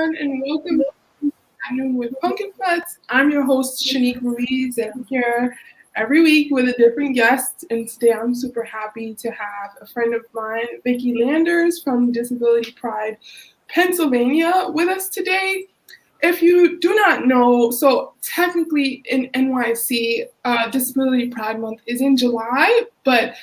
everyone, and welcome to Afternoon with Pumpkin Fest. I'm your host, Shanique Ruiz, and I'm here every week with a different guest. And today I'm super happy to have a friend of mine, Vicki Landers from Disability Pride, Pennsylvania, with us today. If you do not know, so technically in NYC, Disability Pride Month is in July, but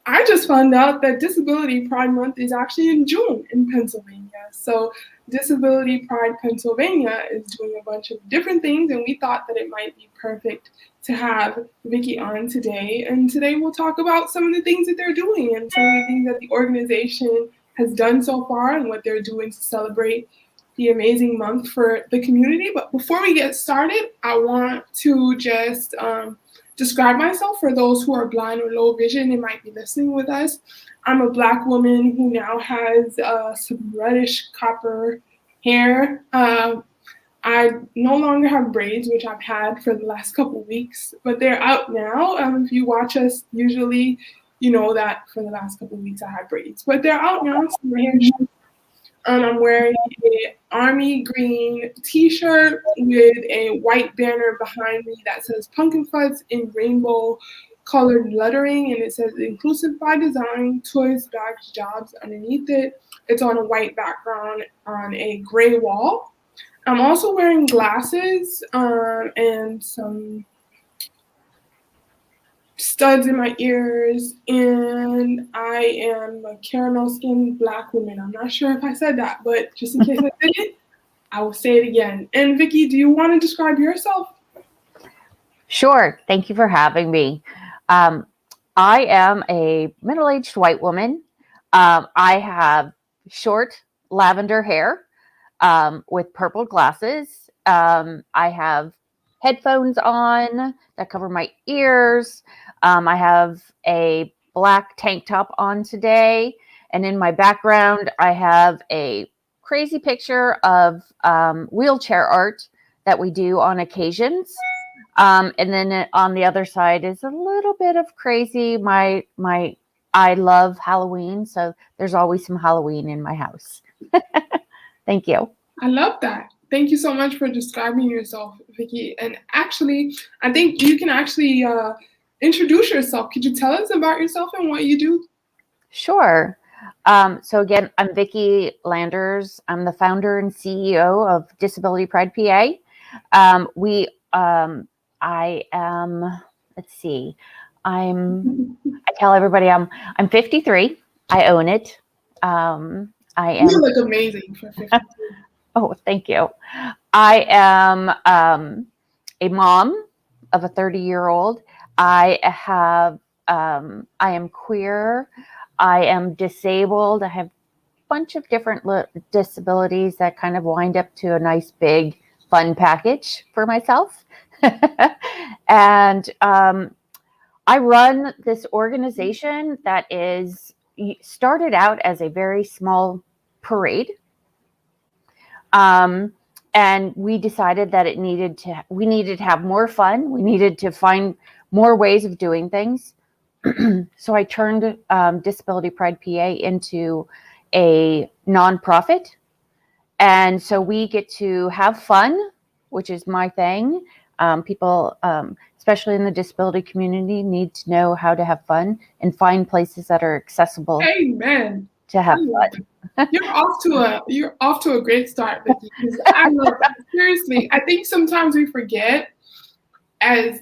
I just found out that Disability Pride Month is actually in June in Pennsylvania. So Disability Pride Pennsylvania is doing a bunch of different things, and we thought that it might be perfect to have Vicki on today. And today we'll talk about some of the things that they're doing and some of the things that the organization has done so far and what they're doing to celebrate the amazing month for the community. But before we get started, I want to just describe myself for those who are blind or low vision and might be listening with us. I'm a Black woman who now has some reddish copper hair. I no longer have braids, which I've had for the last couple of weeks, but they're out now. If you watch us, usually you know that for the last couple of weeks I had braids, but they're out now. So my hair is I'm wearing an army green t-shirt with a white banner behind me that says Pumpkin Fuzz in rainbow colored lettering, and it says Inclusive by Design, Toys, Bags, Jobs underneath it. It's on a white background on a gray wall. I'm also wearing glasses and some studs in my ears, and I am a caramel skinned Black woman. I'm not sure if I said that, but just in case I didn't, I will say it again. And Vicki, do you want to describe yourself? Sure. Thank you for having me. I am a middle-aged white woman. I have short lavender hair with purple glasses. I have headphones on that cover my ears. I have a black tank top on today. And in my background, I have a crazy picture of wheelchair art that we do on occasions. And then on the other side is a little bit of crazy. I love Halloween, so there's always some Halloween in my house. Thank you. I love that. Thank you so much for describing yourself, Vicki. And actually, I think you can actually introduce yourself. Could you tell us about yourself and what you do? Sure. So again, I'm Vicki Landers. I'm the founder and CEO of Disability Pride PA. I am, let's see, I tell everybody I'm 53. I own it. I am. You look amazing for 53. Oh, thank you. I am a mom of a 30-year-old. I am queer. I am disabled. I have a bunch of different disabilities that kind of wind up to a nice big fun package for myself. And I run this organization that started out as a very small parade. And we decided that we needed to have more fun. We needed to find more ways of doing things. So I turned Disability Pride PA into a nonprofit. And so we get to have fun, which is my thing. People, especially in the disability community, need to know how to have fun and find places that are accessible. Amen. To have fun. You're off to a great start, Vicki. I love that. Seriously, I think sometimes we forget as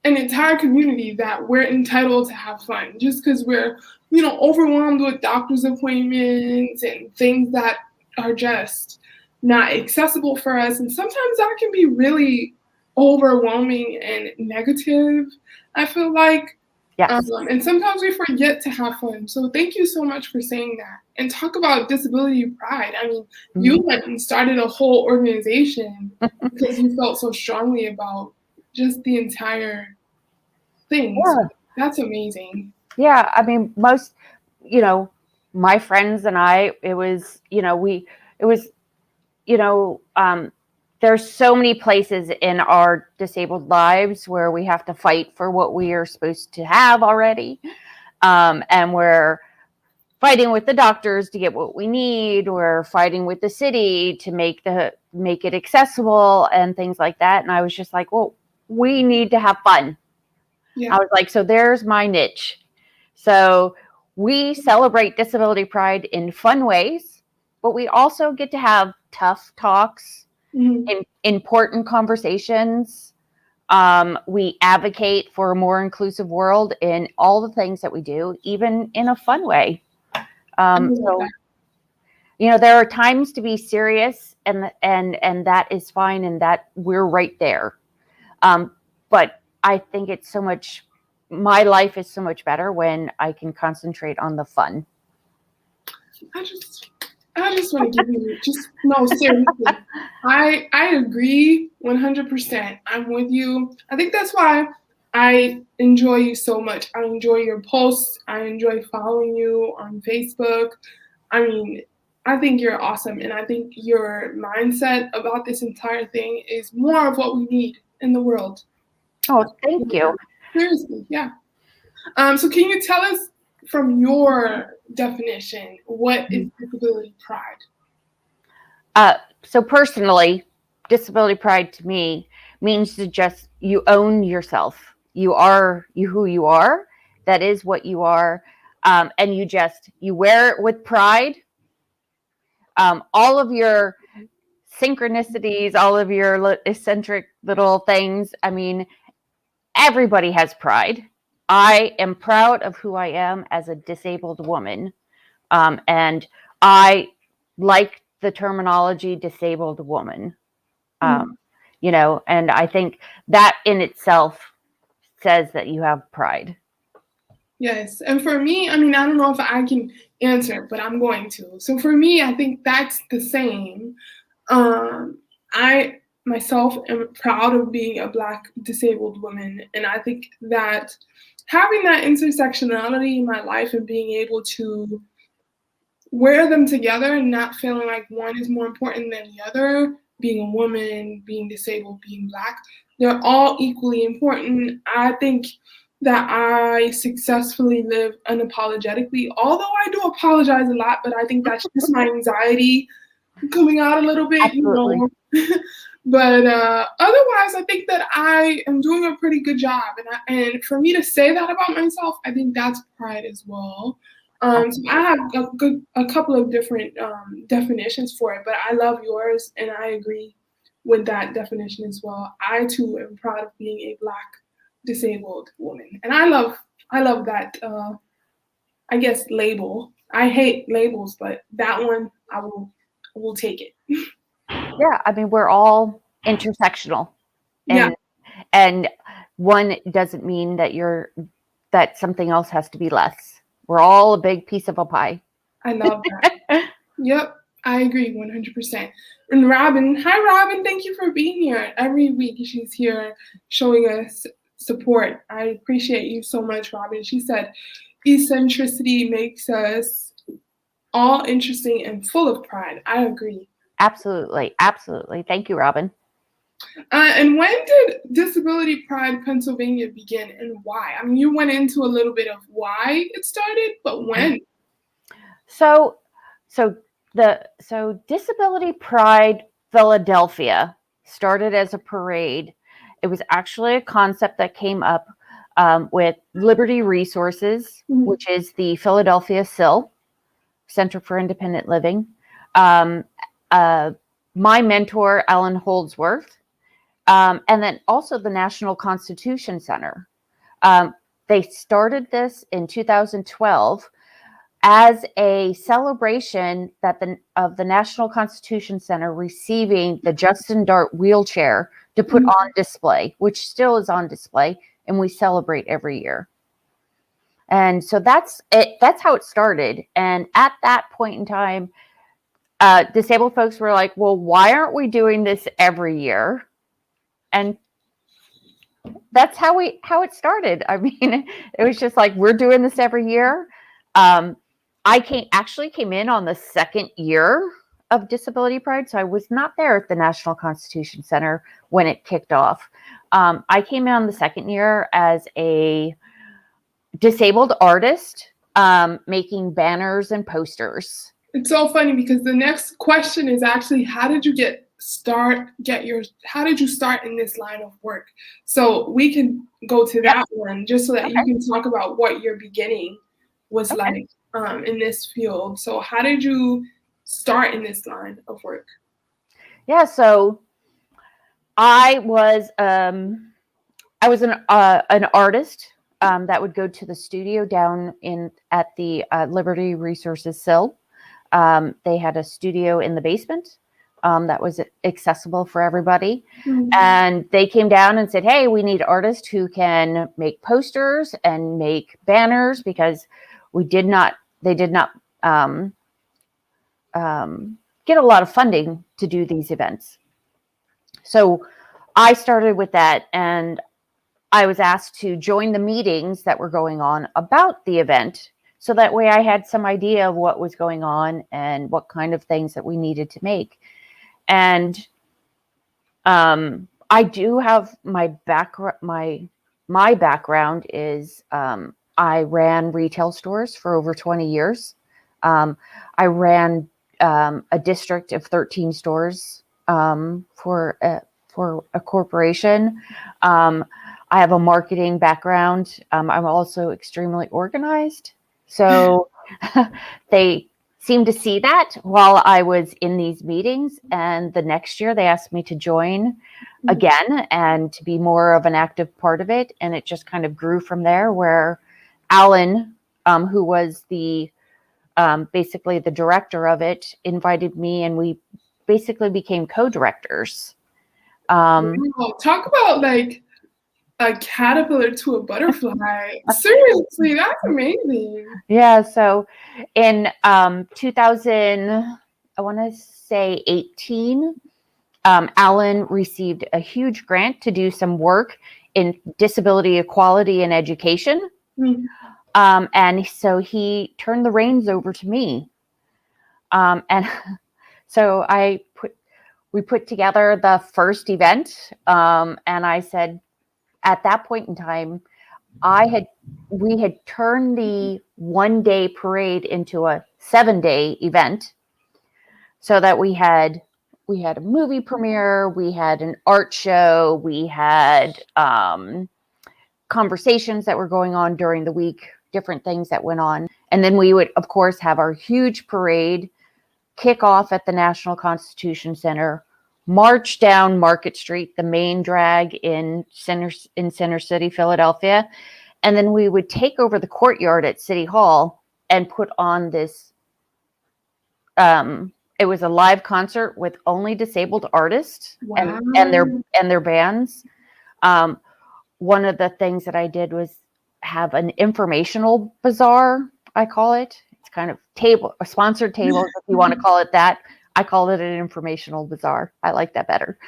an entire community that we're entitled to have fun just because we're, overwhelmed with doctor's appointments and things that are just not accessible for us. And sometimes that can be really overwhelming and negative, I feel like. Yes. And sometimes we forget to have fun. So thank you so much for saying that. And talk about disability pride. I mean, you went and started a whole organization because you felt so strongly about just the entire thing. Yeah. So that's amazing. Yeah. I mean, most, my friends and I, there's so many places in our disabled lives where we have to fight for what we are supposed to have already. And we're fighting with the doctors to get what we need, or fighting with the city to make it accessible and things like that. And I was just like, well, we need to have fun. Yeah. I was like, so there's my niche. So we celebrate Disability Pride in fun ways, but we also get to have tough talks, important conversations. We advocate for a more inclusive world in all the things that we do, even in a fun way. So, there are times to be serious, and that is fine, and that we're right there. But I think my life is so much better when I can concentrate on the fun. I just want to give you no, seriously. I agree 100%. I'm with you. I think that's why I enjoy you so much. I enjoy your posts. I enjoy following you on Facebook. I mean, I think you're awesome. And I think your mindset about this entire thing is more of what we need in the world. Oh, thank you. Seriously, yeah. So can you tell us from your definition, what is disability pride? So personally, disability pride to me means to just, you own yourself. You are who you are. That is what you are. And you wear it with pride. All of your synchronicities, all of your eccentric little things. I mean, everybody has pride. I am proud of who I am as a disabled woman. And I like the terminology disabled woman. And I think that in itself says that you have pride. Yes. And for me, I mean, I don't know if I can answer, but I'm going to. So for me, I think that's the same. I myself am proud of being a Black disabled woman. And I think that having that intersectionality in my life and being able to wear them together and not feeling like one is more important than the other, being a woman, being disabled, being Black, they're all equally important. I think that I successfully live unapologetically, although I do apologize a lot, but I think that's just my anxiety coming out a little bit, Absolutely. But otherwise, I think that I am doing a pretty good job. And for me to say that about myself, I think that's pride as well. So I have a couple of different definitions for it, but I love yours, and I agree with that definition as well. I too am proud of being a Black disabled woman, and I love that. I guess label. I hate labels, but that one I will take it. Yeah, I mean, we're all intersectional, and Yeah. And one doesn't mean that something else has to be less. We're all a big piece of a pie. I love that. Yep, I agree 100%. And Robin, hi Robin, thank you for being here. Every week she's here showing us support. I appreciate you so much, Robin. She said, eccentricity makes us all interesting and full of pride. I agree. Absolutely. Absolutely. Thank you, Robin. And when did Disability Pride Pennsylvania begin, and why? I mean, you went into a little bit of why it started, but when? So Disability Pride Philadelphia started as a parade. It was actually a concept that came up with Liberty Resources, which is the Philadelphia CIL, Center for Independent Living. My mentor, Ellen Holdsworth, and then also the National Constitution Center. They started this in 2012 as a celebration of the National Constitution Center receiving the Justin Dart wheelchair to put on display, which still is on display, and we celebrate every year. And so that's it. That's how it started. And at that point in time, disabled folks were like, well, why aren't we doing this every year? And that's how it started. I mean, it was just like, we're doing this every year. I came in on the second year of Disability Pride, so I was not there at the National Constitution Center when it kicked off. I came in on the second year as a disabled artist making banners and posters. It's so funny because the next question is actually, how did you start in this line of work? So we can go to that one just so that you can talk about what your beginning was like in this field. So how did you start in this line of work? Yeah, so I was an artist that would go to the studio down at the Liberty Resources Sill. They had a studio in the basement that was accessible for everybody. Mm-hmm. And they came down and said, hey, we need artists who can make posters and make banners, because they did not get a lot of funding to do these events. So I started with that, and I was asked to join the meetings that were going on about the event. So that way I had some idea of what was going on and what kind of things that we needed to make. And I do have my background. My background is I ran retail stores for over 20 years. I ran a district of 13 stores for a corporation. I have a marketing background. I'm also extremely organized. So they seemed to see that while I was in these meetings. And the next year they asked me to join again and to be more of an active part of it. And it just kind of grew from there, where Alan, who was basically the director of it, invited me, and we basically became co-directors. Talk about like a caterpillar to a butterfly. Seriously, that's amazing. Yeah, so in 2000, I want to say 18, Alan received a huge grant to do some work in disability equality and education. Mm-hmm. And so he turned the reins over to me. And so we put together the first event. And I said, at that point in time, we had turned the 1-day parade into a 7-day event, so that we had a movie premiere, we had an art show, we had conversations that were going on during the week, different things that went on. And then we would, of course, have our huge parade, kick off at the National Constitution Center, march down Market Street, the main drag in Center City, Philadelphia. And then we would take over the courtyard at City Hall and put on this, it was a live concert with only disabled artists. Wow. and their bands. One of the things that I did was have an informational bazaar, I call it. It's kind of a sponsored table, if you want to call it that. I call it an informational bazaar. I like that better.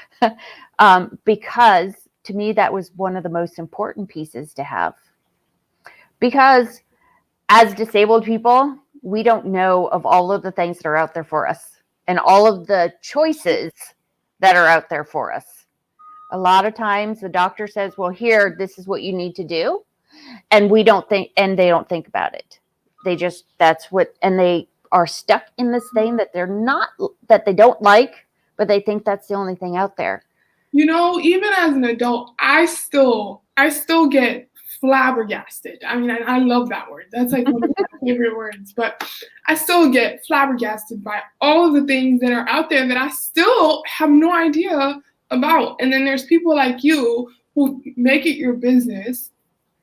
Because to me, that was one of the most important pieces to have. Because as disabled people, we don't know of all of the things that are out there for us and all of the choices that are out there for us. A lot of times the doctor says, well, here, this is what you need to do. And they don't think about it. And they are stuck in this thing that they don't like, but they think that's the only thing out there. You know, even as an adult, I still get flabbergasted. I mean, I love that word. That's like one of my favorite words, but I still get flabbergasted by all of the things that are out there that I still have no idea about. And then there's people like you who make it your business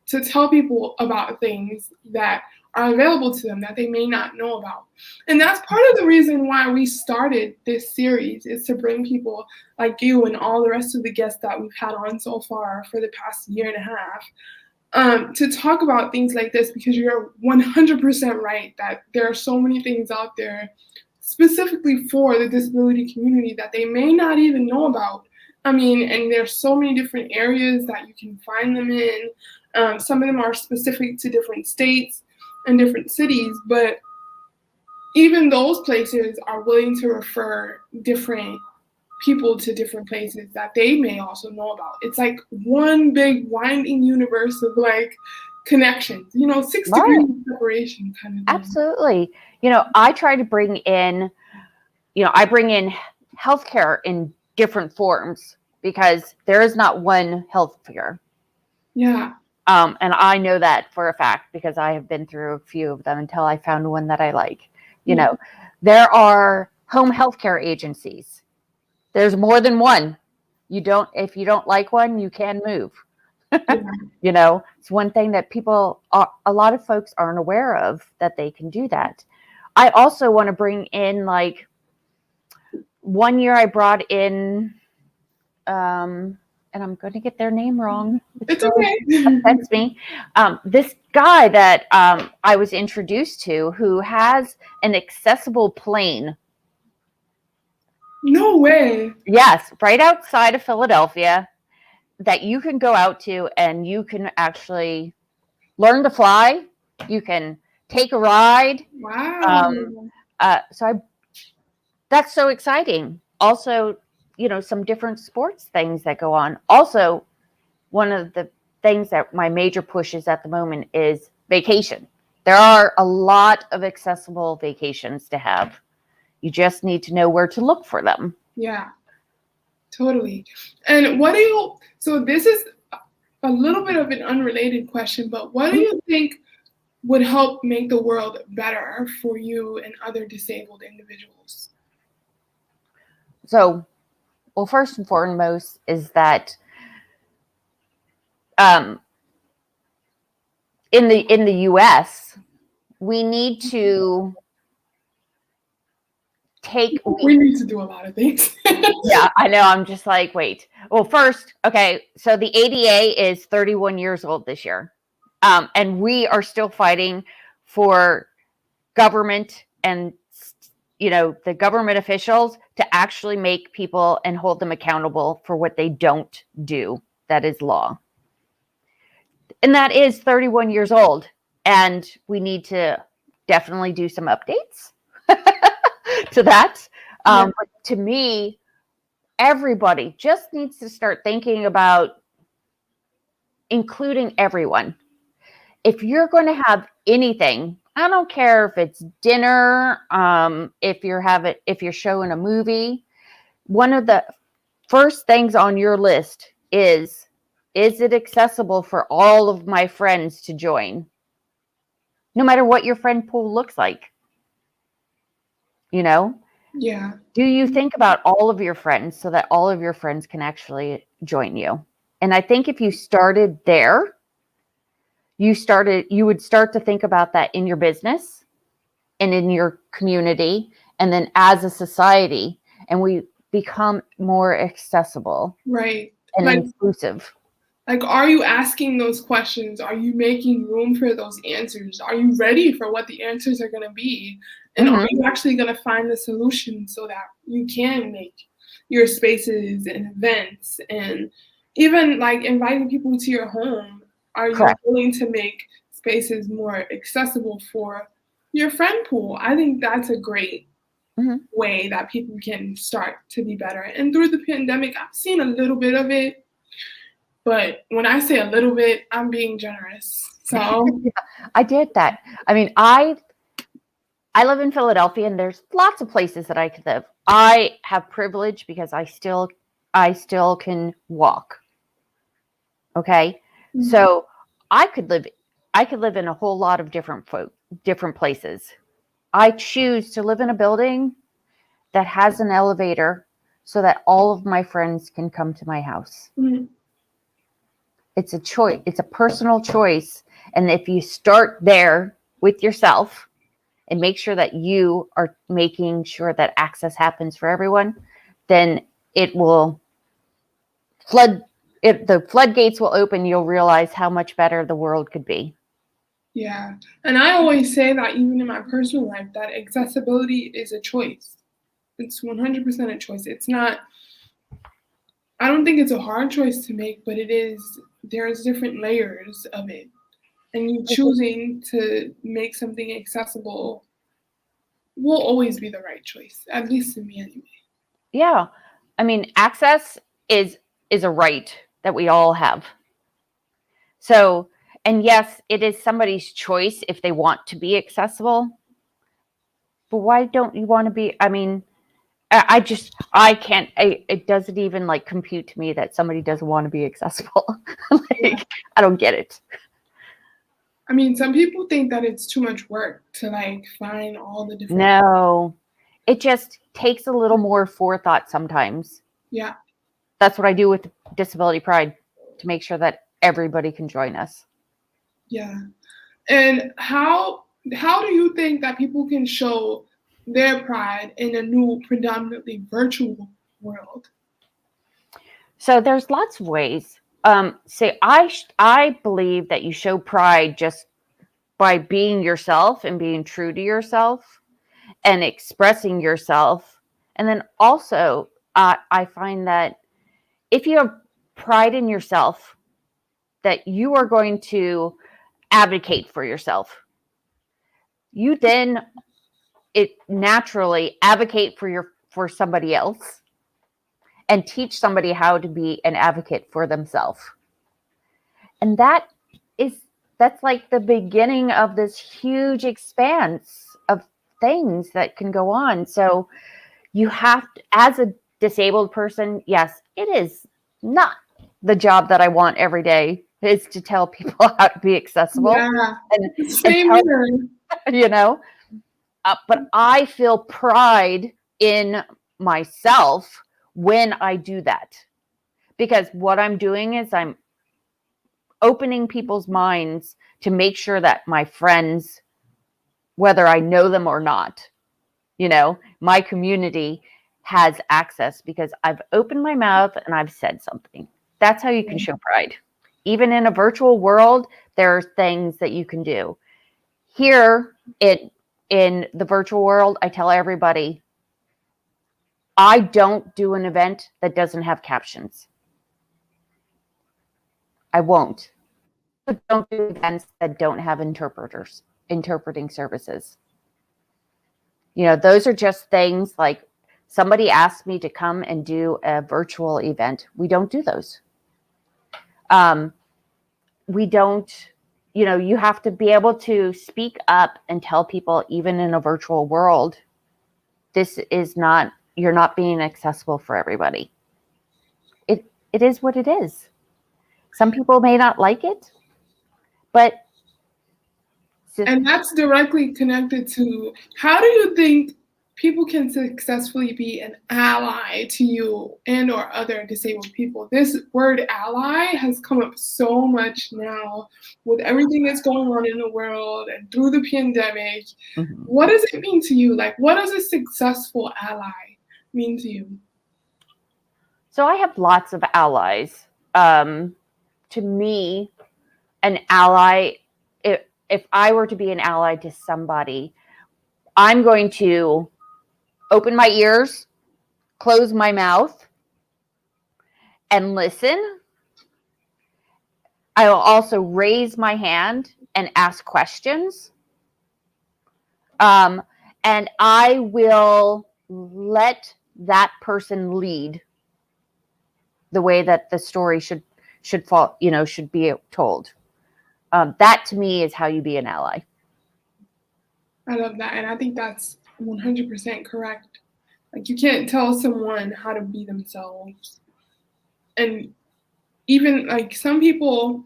to tell people about things that are available to them that they may not know about. And that's part of the reason why we started this series, is to bring people like you and all the rest of the guests that we've had on so far for the past year and a half, to talk about things like this, because you're 100% right that there are so many things out there specifically for the disability community that they may not even know about. I mean, and there's so many different areas that you can find them in. Some of them are specific to different states and different cities, but even those places are willing to refer different people to different places that they may also know about. It's like one big winding universe of like connections, 6 Right. degrees of separation kind of thing. Absolutely. I try to bring in, I bring in healthcare in different forms because there is not one healthcare. Yeah. And I know that for a fact because I have been through a few of them until I found one that I like. There are home healthcare agencies. There's more than one. If you don't like one, you can move. Yeah. It's one thing that a lot of folks aren't aware of, that they can do that. I also want to bring in, like, one year I brought in, and I'm going to get their name wrong. It's okay. Affects me. This guy that I was introduced to, who has an accessible plane. No way. Yes, right outside of Philadelphia, that you can go out to and you can actually learn to fly. You can take a ride. Wow. That's so exciting. Also, some different sports things that go on. Also, one of the things that my major push is at the moment is vacation. There are a lot of accessible vacations to have. You just need to know where to look for them. Yeah, totally. And so this is a little bit of an unrelated question, but what do you think would help make the world better for you and other disabled individuals? So, well, first and foremost is that in the US, we need to we need to do a lot of things. Yeah, I know. I'm just like, wait. Well, first, okay, so the ADA is 31 years old this year. And we are still fighting for government and, the government officials to actually make people and hold them accountable for what they don't do. That is law. And that is 31 years old. And we need to definitely do some updates to that. But to me, everybody just needs to start thinking about including everyone. If you're going to have anything, I don't care if it's dinner, if you're showing a movie, one of the first things on your list is it accessible for all of my friends to join? No matter what your friend pool looks like. Yeah. Do you think about all of your friends so that all of your friends can actually join you? And I think if you started there, you would start to think about that in your business and in your community, and then as a society, and we become more accessible, right, and inclusive. Like, are you asking those questions? Are you making room for those answers? Are you ready for what the answers are going to be? And are you actually going to find the solution so that you can make your spaces and events, and even like inviting people to your home? Are you willing to make spaces more accessible for your friend pool? I think that's a great way that people can start to be better. And through the pandemic, I've seen a little bit of it. But when I say a little bit, I'm being generous. So I did that. I mean, I live in Philadelphia, and there's lots of places that I could live. I have privilege because I still can walk. Okay, so I could live in a whole lot of different places. I choose to live in a building that has an elevator so that all of my friends can come to my house. It's a choice. It's a personal choice. And if you start there with yourself and make sure that you are making sure that access happens for everyone, then it will the floodgates will open. You'll realize how much better the world could be. Yeah. And I always say that even in my personal life, that accessibility is a choice. It's 100% a choice. It's not, I don't think it's a hard choice to make, but there's different layers of it. And you choosing to make something accessible will always be the right choice, at least to me anyway. Yeah. I mean, access is a right that we all have. So And yes, it is somebody's choice if they want to be accessible. But why don't you want to be? I mean, I can't, it doesn't even like compute to me that somebody doesn't want to be accessible. Yeah. Like, I don't get it. I mean, some people think that it's too much work to like find all the different. No, it just takes a little more forethought sometimes. Yeah. That's what I do with Disability Pride to make sure that everybody can join us. Yeah. And how do you think that people can show their pride in a new predominantly virtual world? So there's lots of ways. Say I believe that you show pride just by being yourself and being true to yourself and expressing yourself. And then also, I find that if you have pride in yourself, that you are going to advocate for yourself. You then it naturally advocate for somebody else and teach somebody how to be an advocate for themselves. And that's like the beginning of this huge expanse of things that can go on. So you have to, as a disabled person, yes, it is not the job that I want every day is to tell people how to be accessible. Yeah. and Same tell, here. you know, but I feel pride in myself when I do that, because what I'm doing is I'm opening people's minds to make sure that my friends, whether I know them or not, my community has access because I've opened my mouth and I've said something. That's how you can show pride. Even in a virtual world, there are things that you can do. Here in the virtual world, I tell everybody, I don't do an event that doesn't have captions. I won't. I don't do events that don't have interpreting services. Those are just things like somebody asked me to come and do a virtual event. We don't do those. We don't, you have to be able to speak up and tell people, even in a virtual world, you're not being accessible for everybody. It is what it is. Some people may not like it, but. And that's directly connected to, how do you think people can successfully be an ally to you and or other disabled people? This word ally has come up so much now with everything that's going on in the world and through the pandemic. Mm-hmm. What does it mean to you? Like, what does a successful ally mean to you? So I have lots of allies. To me, an ally, if I were to be an ally to somebody, I'm going to open my ears, close my mouth, and listen. I will also raise my hand and ask questions. And I will let that person lead the way that the story should fall, should be told. That to me is how you be an ally. I love that. And I think that's 100% correct. Like, you can't tell someone how to be themselves. And even like some people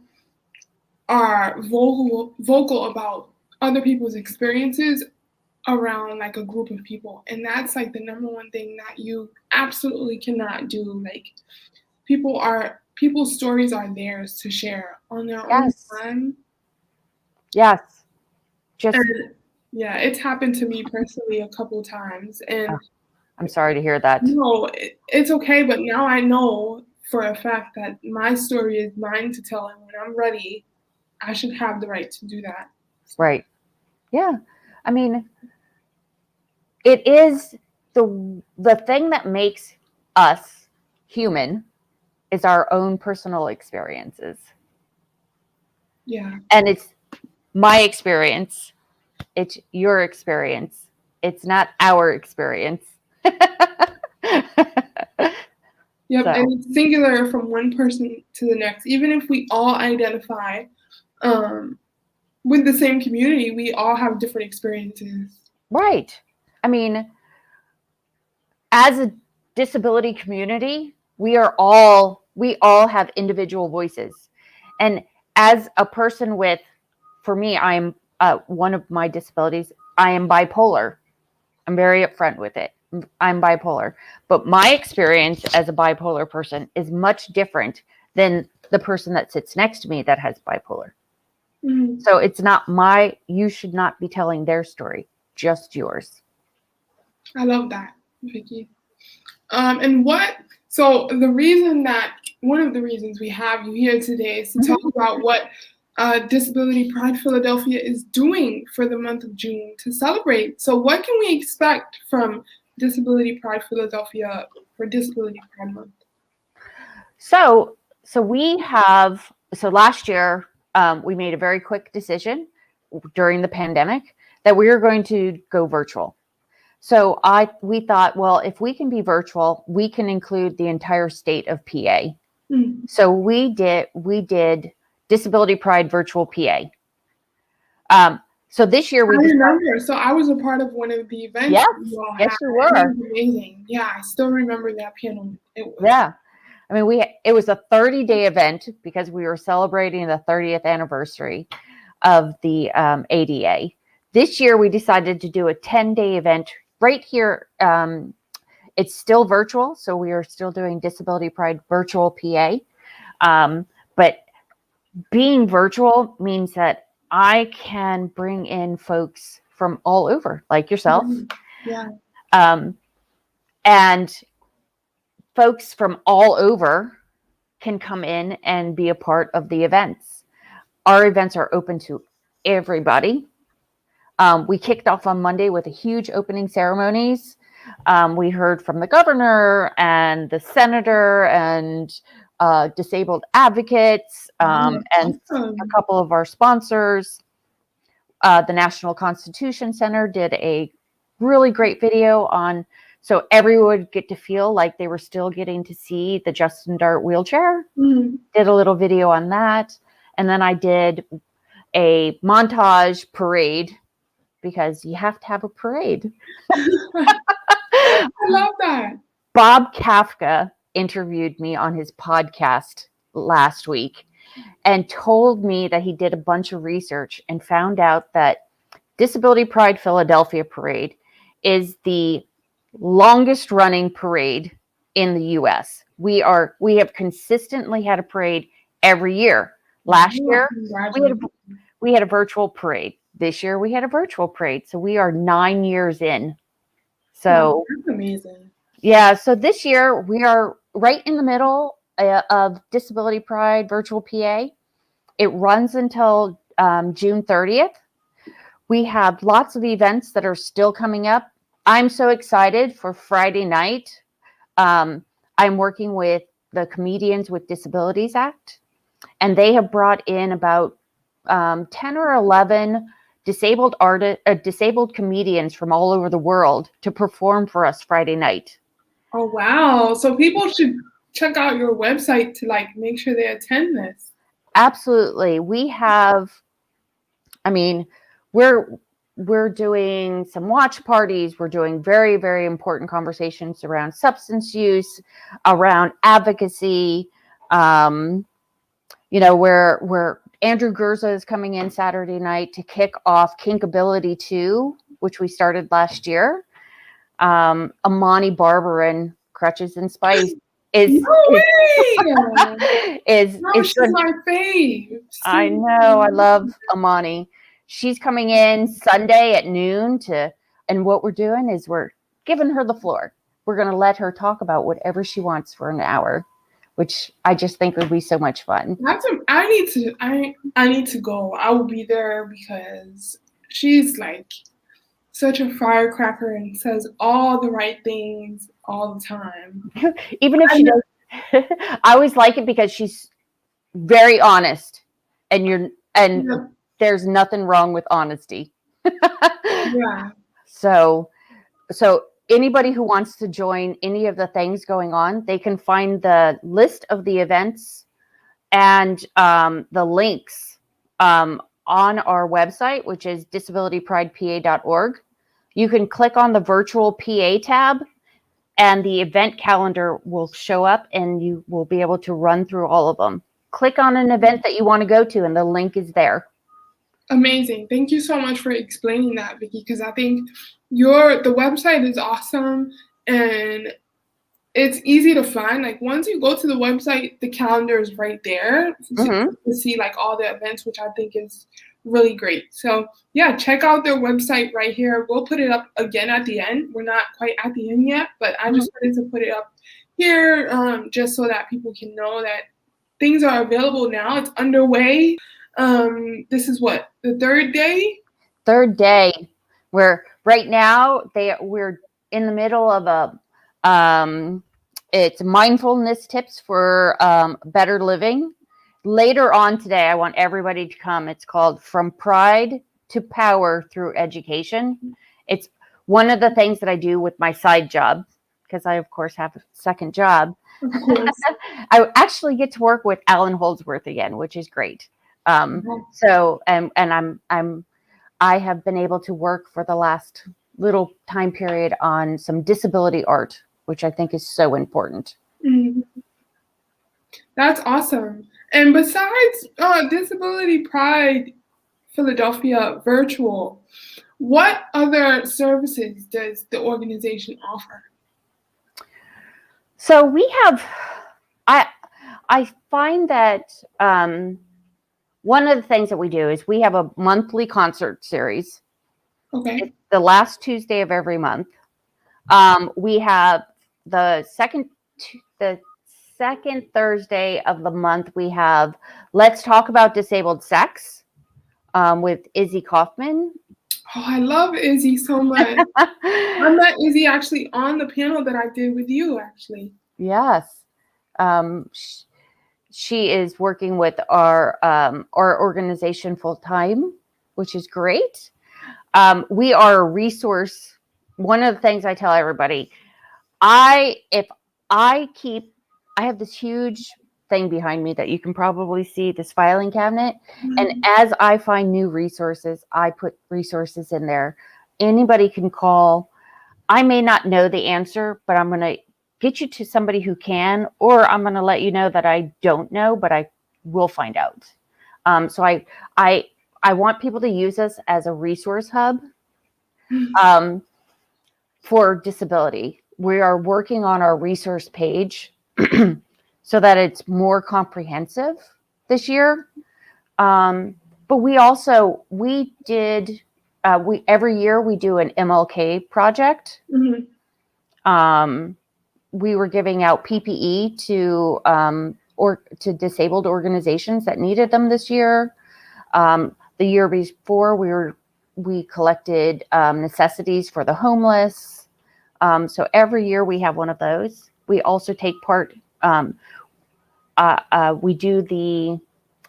are vocal about other people's experiences around like a group of people. And that's like the number one thing that you absolutely cannot do. Like, people's stories are theirs to share on their own time. Yes. Yeah, it's happened to me personally a couple times. And I'm sorry to hear that. No, it's okay. But now I know for a fact that my story is mine to tell. And when I'm ready, I should have the right to do that. Right. Yeah. I mean, it is the thing that makes us human is our own personal experiences. Yeah. And it's my experience. It's your experience. It's not our experience. Yep. So. And it's singular from one person to the next. Even if we all identify with the same community, we all have different experiences. Right. I mean, as a disability community, we all have individual voices. And as a person with, for me, I'm one of my disabilities, I am bipolar. I'm very upfront with it. I'm bipolar. But my experience as a bipolar person is much different than the person that sits next to me that has bipolar. Mm. So it's not you should not be telling their story, just yours. I love that, Vicky. So one of the reasons we have you here today is to talk about what Disability Pride Philadelphia is doing for the month of June to celebrate. So what can we expect from Disability Pride Philadelphia for Disability Pride Month? So last year we made a very quick decision during the pandemic that we were going to go virtual. So we thought, well, if we can be virtual, we can include the entire state of PA. Mm-hmm. So we did Disability Pride Virtual PA. So this year I remember. So I was a part of one of the events. Yes, yes, you were. It was amazing. Yeah, I still remember that panel. Yeah. I mean, it was a 30-day event because we were celebrating the 30th anniversary of the ADA. This year, we decided to do a 10-day event right here. It's still virtual, so we are still doing Disability Pride Virtual PA. But being virtual means that I can bring in folks from all over, like yourself. Yeah. And folks from all over can come in and be a part of the events. Our events are open to everybody. We kicked off on Monday with a huge opening ceremonies. We heard from the governor and the senator and disabled advocates and a couple of our sponsors. The National Constitution Center did a really great video on, so everyone would get to feel like they were still getting to see the Justin Dart wheelchair. Mm-hmm. Did a little video on that. And then I did a montage parade because you have to have a parade. I love that. Bob Kafka interviewed me on his podcast last week and told me that he did a bunch of research and found out that Disability Pride Philadelphia Parade is the longest running parade in the U.S. We have consistently had a parade every year. Last year, we had a virtual parade. This year, we had a virtual parade. So we are 9 years in. So that's amazing. Yeah. So this year, we are right in the middle of Disability Pride Virtual PA. It runs until June 30th. We have lots of events that are still coming up. I'm so excited for Friday night. I'm working with the Comedians with Disabilities Act, and they have brought in about 10 or 11 disabled comedians from all over the world to perform for us Friday night. Oh, wow. So people should check out your website to make sure they attend this. Absolutely. We have, we're doing some watch parties. We're doing very, very important conversations around substance use, around advocacy. Where Andrew Gurza is coming in Saturday night to kick off Kinkability 2, which we started last year. Amani Barberin, Crutches and Spice, is my fave. I know. I love Amani. She's coming in Sunday at noon and what we're doing is we're giving her the floor. We're going to let her talk about whatever she wants for an hour, which I just think would be so much fun. I need to go. I will be there because she's such a firecracker and says all the right things all the time. Even if she does, I always like it because she's very honest, and there's nothing wrong with honesty. Yeah. So anybody who wants to join any of the things going on, they can find the list of the events and the links on our website, which is disabilitypridepa.org. You can click on the virtual PA tab and the event calendar will show up and you will be able to run through all of them. Click on an event that you want to go to and the link is there. Amazing. Thank you so much for explaining that, Vicki, because I think the website is awesome and it's easy to find. Like once you go to the website, the calendar is right there to see like all the events, which I think is really great. So yeah, check out their website right here. We'll put it up again at the end. We're not quite at the end yet, but I just wanted to put it up here just so that people can know that things are available now. It's underway. This is what, the third day? Third day. Where right now we're in the middle of it's mindfulness tips for better living. Later on today, I want everybody to come. It's called From Pride to Power Through Education. It's one of the things that I do with my side job because I, of course, have a second job. I actually get to work with Alan Holdsworth again, which is great. So, and I have been able to work for the last little time period on some disability art, which I think is so important. Mm-hmm. That's awesome. And besides Disability Pride Philadelphia Virtual, what other services does the organization offer? So we have, I find that one of the things that we do is we have a monthly concert series. Okay. It's the last Tuesday of every month. We have the second Thursday of the month, we have Let's Talk About Disabled Sex with Izzy Kaufman. Oh, I love Izzy so much. I met Izzy actually on the panel that I did with you, actually. Yes. She is working with our organization full time, which is great. We are a resource. One of the things I tell everybody, I have this huge thing behind me that you can probably see, this filing cabinet. Mm-hmm. And as I find new resources, I put resources in there. Anybody can call. I may not know the answer, but I'm going to get you to somebody who can, or I'm going to let you know that I don't know, but I will find out. So I want people to use us as a resource hub for disability. We are working on our resource page so that it's more comprehensive this year. But every year we do an MLK project. Mm-hmm. We were giving out PPE to disabled organizations that needed them this year. The year before we collected necessities for the homeless. So every year we have one of those. We also take part. We do the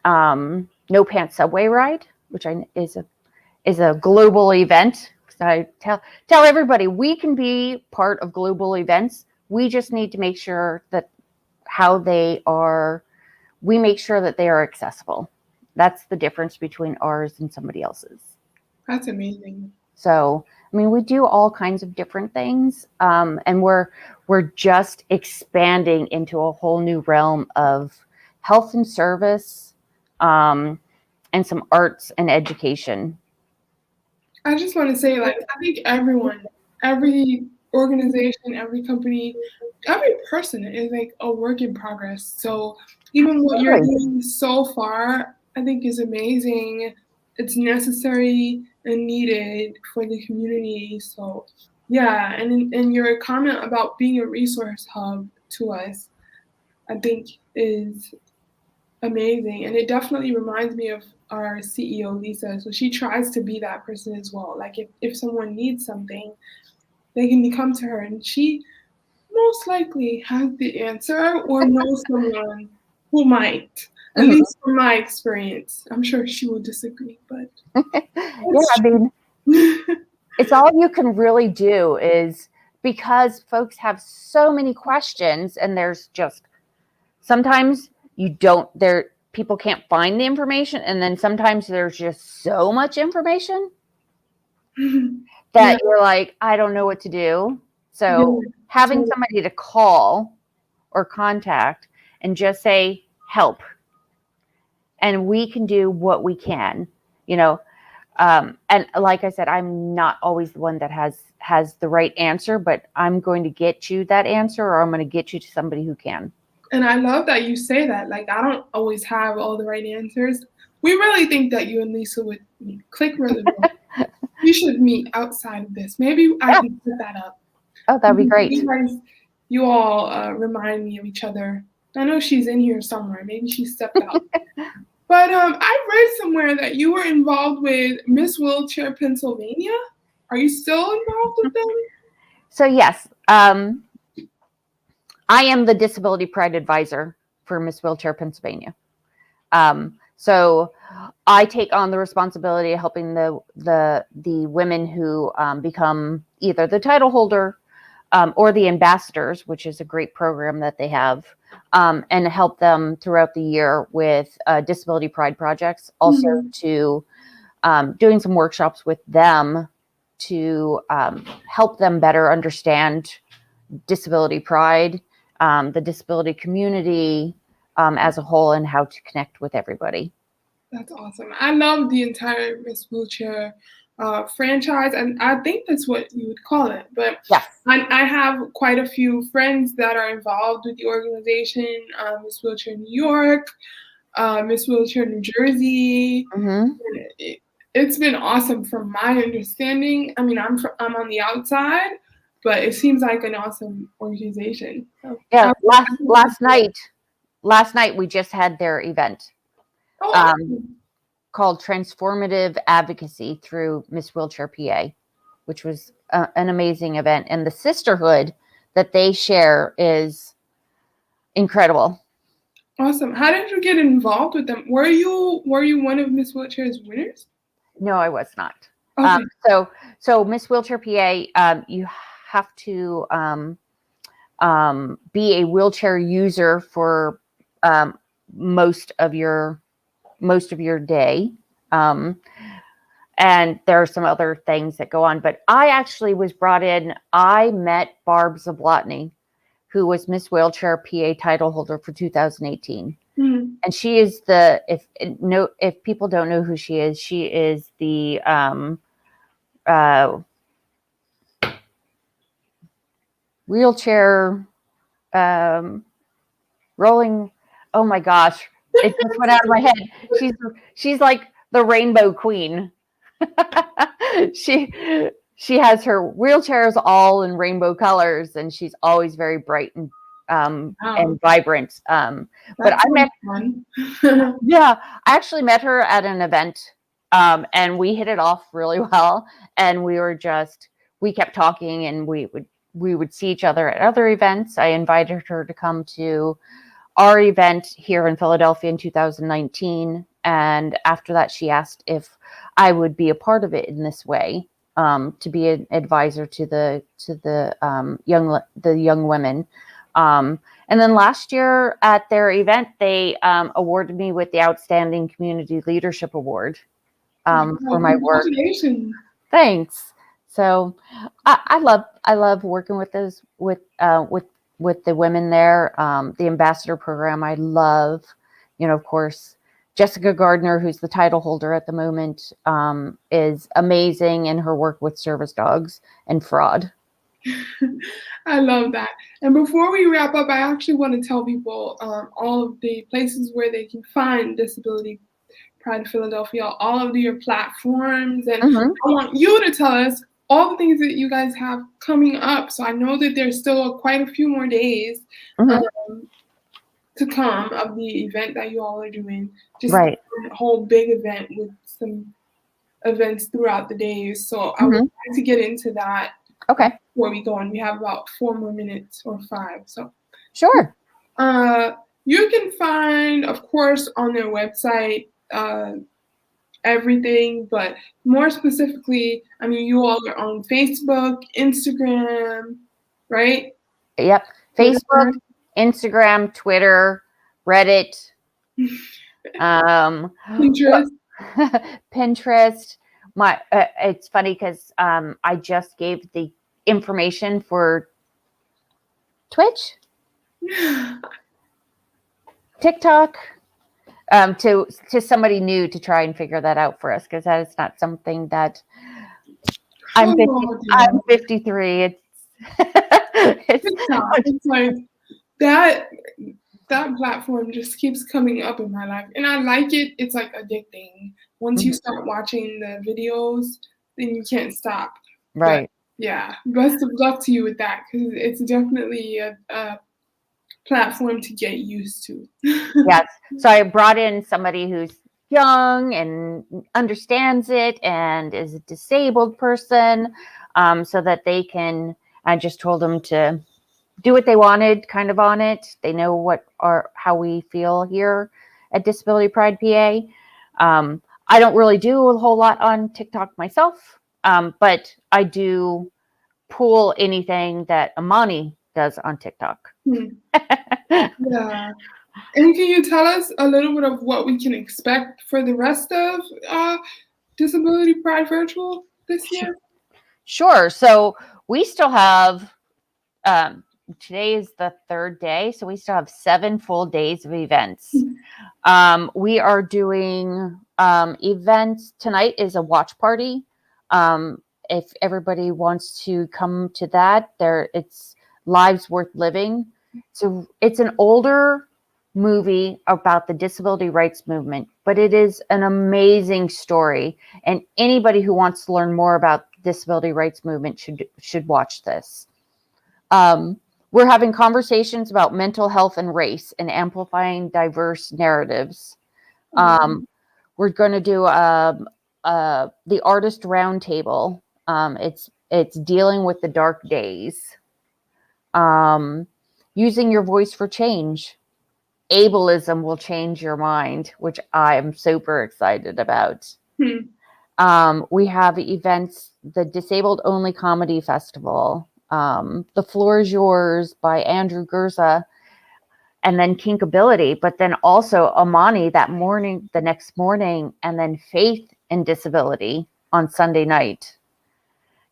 No Pants Subway Ride, which is a global event. So I tell everybody we can be part of global events. We just need to make sure that we make sure that they are accessible. That's the difference between ours and somebody else's. That's amazing. So, I mean, we do all kinds of different things, and we're just expanding into a whole new realm of health and service, and some arts and education. I just want to say, like, I think everyone, every organization, every company, every person is like a work in progress. So even what you're doing so far, I think is amazing. It's necessary and needed for the community. So yeah, and your comment about being a resource hub to us, I think is amazing. And it definitely reminds me of our CEO, Lisa. So she tries to be that person as well. Like if someone needs something, they can come to her and she most likely has the answer or knows someone who might. At least from my experience. I'm sure she will disagree, but yeah, I mean, it's all you can really do is because folks have so many questions and there's just sometimes people can't find the information, and then sometimes there's just so much information that you're like, I don't know what to do. So having somebody to call or contact and just say help, and we can do what we can, and like I said, I'm not always the one that has the right answer, but I'm going to get you that answer, or I'm going to get you to somebody who can. And I love that you say that. Like, I don't always have all the right answers. We really think that you and Lisa would click really well. We should meet outside of this. Maybe I can set that up. Oh, that'd be great. You all remind me of each other. I know she's in here somewhere. Maybe she stepped out. But I read somewhere that you were involved with Miss Wheelchair Pennsylvania. Are you still involved with them? So yes, I am the Disability Pride Advisor for Miss Wheelchair Pennsylvania. So I take on the responsibility of helping the women who become either the title holder or the ambassadors, which is a great program that they have, and help them throughout the year with Disability Pride projects. Also to doing some workshops with them to help them better understand disability pride, the disability community as a whole, and how to connect with everybody. That's awesome. I love the entire Miss Wheelchair franchise, and I think that's what you would call it. But yes. I have quite a few friends that are involved with the organization, Miss Wheelchair New York, Miss Wheelchair New Jersey. It's been awesome from my understanding. I mean, I'm on the outside, but it seems like an awesome organization. So yeah, last night we just had their event called Transformative Advocacy through Miss Wheelchair PA, which was an amazing event. And the sisterhood that they share is incredible. Awesome. How did you get involved with them? Were you one of Miss Wheelchair's winners? No, I was not. Okay. So Miss Wheelchair PA, you have to be a wheelchair user for most of your day. And there are some other things that go on, but I actually was brought in. I met Barb Zablotny, who was Miss Wheelchair PA title holder for 2018. And she is if people don't know who she is the wheelchair rolling. Oh my gosh, it just went out of my head. She's like the rainbow queen. She has her wheelchairs all in rainbow colors, and she's always very bright and vibrant. But I met I actually met her at an event, and we hit it off really well. And we kept talking, and we would see each other at other events. I invited her to come to our event here in Philadelphia in 2019. And after that, she asked if I would be a part of it in this way, to be an advisor to the young women. And then last year at their event, they awarded me with the Outstanding Community Leadership Award for my work. Thanks. So I love working with those with the women there. The ambassador program I love. Of course, Jessica Gardner, who's the title holder at the moment, is amazing in her work with service dogs and fraud. I love that. And before we wrap up, I actually want to tell people all of the places where they can find Disability Pride Philadelphia, all of your platforms. And I want you to tell us all the things that you guys have coming up. So I know that there's still quite a few more days to come of the event that you all are doing. Just a whole big event with some events throughout the days. So I would like to get into that. Okay. Before we go on, we have about 4 more minutes or 5. So sure. You can find, of course, on their website everything, but more specifically, I mean, you all are on Facebook, Instagram, right? Yep. Facebook, Instagram, Twitter, Reddit. Pinterest. Pinterest. It's funny because I just gave the information for Twitch, TikTok, to somebody new to try and figure that out for us, because that is not something that I'm 53. It's like that platform just keeps coming up in my life, and I like it. It's like addicting. Once you start watching the videos, then you can't stop. Right. But, yeah. Best of luck to you with that, because it's definitely a platform to get used to. Yes. So I brought in somebody who's young and understands it and is a disabled person, so that they can. I just told them to do what they wanted kind of on it. They know how we feel here at Disability Pride PA. I don't really do a whole lot on TikTok myself, but I do pull anything that Amani does on TikTok. Yeah. And can you tell us a little bit of what we can expect for the rest of Disability Pride Virtual this year? Sure. So we still have today is the third day, so we still have 7 full days of events. We are doing events. Tonight is a watch party. If everybody wants to come to that, it's Lives Worth Living. So it's an older movie about the disability rights movement, but it is an amazing story. And anybody who wants to learn more about disability rights movement should watch this. We're having conversations about mental health and race and amplifying diverse narratives. We're going to do the artist roundtable. It's dealing with the dark days. Using your voice for change. Ableism will change your mind, which I am super excited about. We have events, the Disabled Only Comedy Festival, The Floor is Yours by Andrew Gurza, and then Kinkability, but then also Amani the next morning, and then Faith and Disability on Sunday night.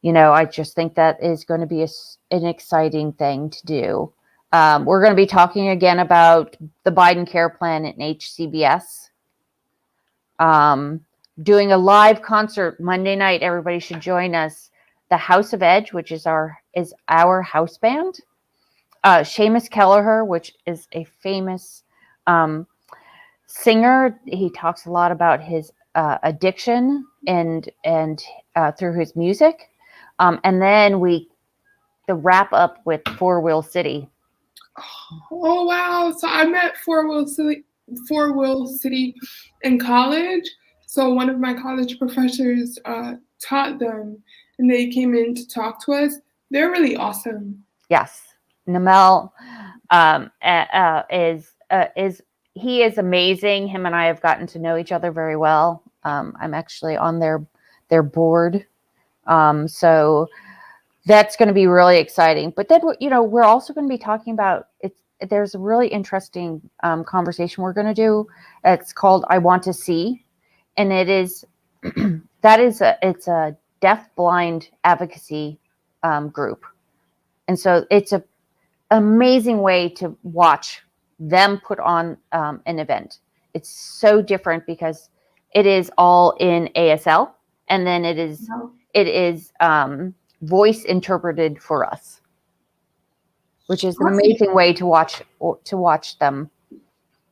I just think that is going to be an exciting thing to do. We're going to be talking again about the Biden Care Plan and HCBS. Doing a live concert Monday night. Everybody should join us. The House of Edge, which is our house band. Seamus Kelleher, which is a famous singer. He talks a lot about his addiction and through his music. And then the wrap up with Four Wheel City. Oh wow! So I met Four Wheel City in college. So one of my college professors taught them, and they came in to talk to us. They're really awesome. Yes, Namel he is amazing. Him and I have gotten to know each other very well. I'm actually on their board, so that's going to be really exciting. But then we're also going to be talking about there's a really interesting conversation we're going to do. It's called I Want to See, and it is it's a deaf-blind advocacy group, and so it's an amazing way to watch them put on an event. It's so different because it is all in ASL, and then it is voice interpreted for us, which is an amazing way to watch them.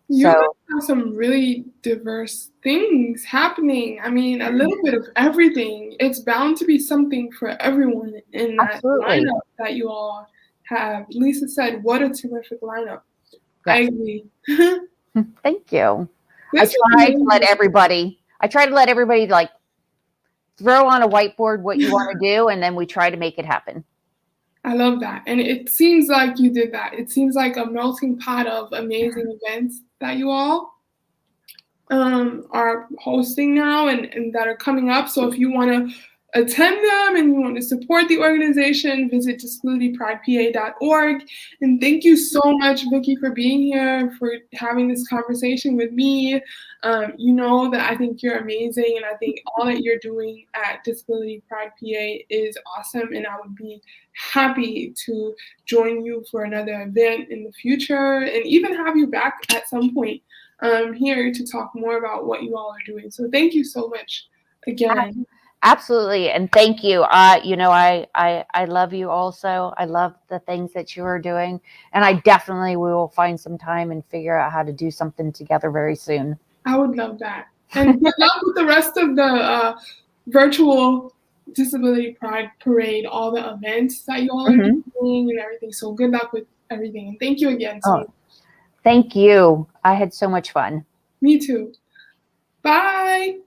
You have some really diverse things happening. I mean, a little bit of everything. It's bound to be something for everyone in that lineup that you all have. Lisa said, what a terrific lineup. Yes. I agree. Thank you. I try to let everybody like throw on a whiteboard what you want to do, and then we try to make it happen. I love that. And it seems like you did that. It seems like a melting pot of amazing events that you all are hosting now and that are coming up. So if you want attend them and you want to support the organization, visit disabilitypridepa.org. And thank you so much, Vicki, for being here, for having this conversation with me. You know that I think you're amazing, and I think all that you're doing at Disability Pride PA is awesome, and I would be happy to join you for another event in the future and even have you back at some point here to talk more about what you all are doing. So thank you so much again. Absolutely. And thank you. You know, I love you also. I love the things that you are doing. And I definitely will find some time and figure out how to do something together very soon. I would love that. And good luck with the rest of the virtual Disability Pride Parade, all the events that you all are doing and everything. So good luck with everything. And thank you again. Thank you. I had so much fun. Me too. Bye.